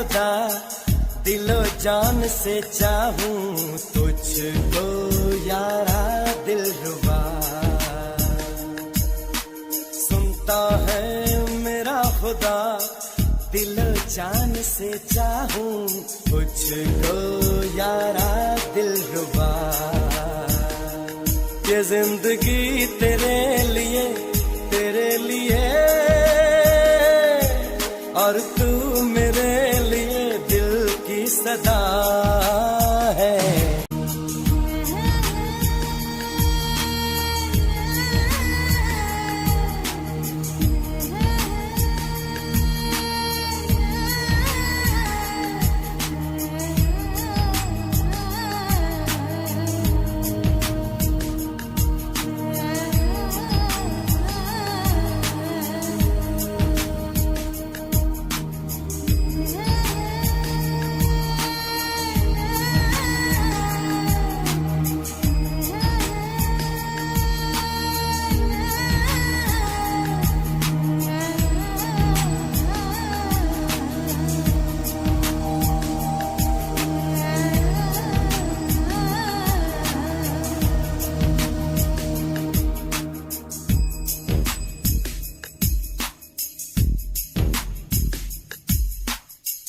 खुदा दिलो जान से चाहूं तुझको यारा दिलरुबा। सुनता है मेरा खुदा दिलो जान से चाहूं तुझको यारा दिलरुबा। ये जिंदगी तेरे लिए और तू मेरे लिए दिल की सदा है।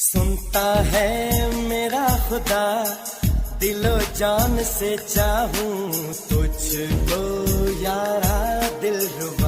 सुनता है मेरा खुदा दिलो जान से चाहूं तुझको यारा दिलरुबा।